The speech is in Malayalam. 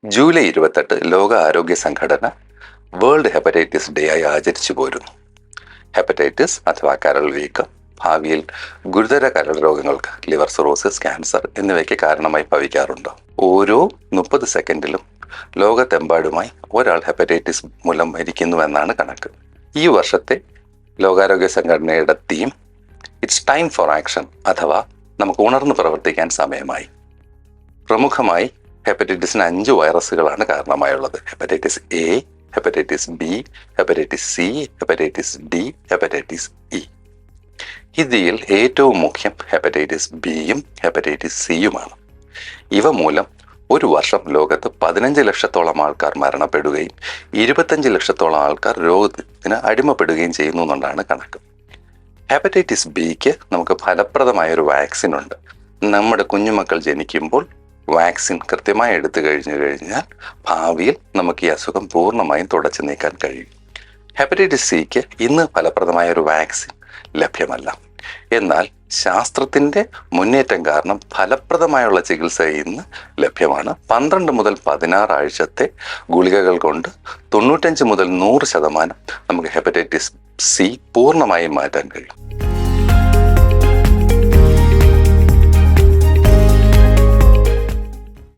ജൂലൈ 28 ലോക ആരോഗ്യ സംഘടന വേൾഡ് ഹെപ്പറ്റൈറ്റിസ് ഡേ ആയി ആചരിച്ചു പോരുന്നു. ഹെപ്പറ്റൈറ്റിസ് അഥവാ കരൾ വീക്കം ഭാവിയിൽ ഗുരുതര കരൾ രോഗങ്ങൾക്ക്, ലിവർ സിറോസിസ്, ക്യാൻസർ എന്നിവയ്ക്ക് കാരണമായി ഭവിക്കാറുണ്ട്. ഓരോ 30 സെക്കൻഡിലും ലോകത്തെമ്പാടുമായി ഒരാൾ ഹെപ്പറ്റൈറ്റിസ് മൂലം മരിക്കുന്നുവെന്നാണ് കണക്ക്. ഈ വർഷത്തെ ലോകാരോഗ്യ സംഘടനയുടെ theme it's time for action അഥവാ നമുക്ക് ഉണർന്ന് പ്രവർത്തിക്കാൻ സമയമായി. പ്രമുഖമായി ഹെപ്പറ്റൈറ്റിസിന് 5 വൈറസുകളാണ് കാരണമായുള്ളത്. Hepatitis A, hepatitis B, hepatitis C, hepatitis D, hepatitis E. ഇതിൽ ഏറ്റവും മുഖ്യം ഹെപ്പറ്റൈറ്റിസ് ബിയും ഹെപ്പറ്റൈറ്റിസ് സിയുമാണ്. ഇവ മൂലം ഒരു വർഷം ലോകത്ത് 15 ലക്ഷത്തോളം ആൾക്കാർ മരണപ്പെടുകയും 25 ലക്ഷത്തോളം ആൾക്കാർ രോഗത്തിന് അടിമപ്പെടുകയും ചെയ്യുന്നു എന്നാണ് കണക്ക്. ഹെപ്പറ്റൈറ്റിസ് ബിക്ക് നമുക്ക് ഫലപ്രദമായൊരു വാക്സിൻ ഉണ്ട്. നമ്മുടെ കുഞ്ഞുമക്കൾ ജനിക്കുമ്പോൾ വാക്സിൻ കൃത്യമായി എടുത്തു കഴിഞ്ഞാൽ ഭാവിയിൽ നമുക്ക് ഈ അസുഖം പൂർണ്ണമായും തുടച്ചു നീക്കാൻ കഴിയും. ഹെപ്പറ്റൈറ്റിസ് സിക്ക് ഇന്ന് ഫലപ്രദമായ ഒരു വാക്സിൻ ലഭ്യമല്ല. എന്നാൽ ശാസ്ത്രത്തിന്റെ മുന്നേറ്റം കാരണം ഫലപ്രദമായുള്ള ചികിത്സ ഇന്ന് ലഭ്യമാണ്. 12 മുതൽ 16 ആഴ്ചത്തെ ഗുളികകൾ കൊണ്ട് 95 മുതൽ 100% നമുക്ക് ഹെപ്പറ്റൈറ്റിസ് സി പൂർണ്ണമായും മാറ്റാൻ കഴിയും.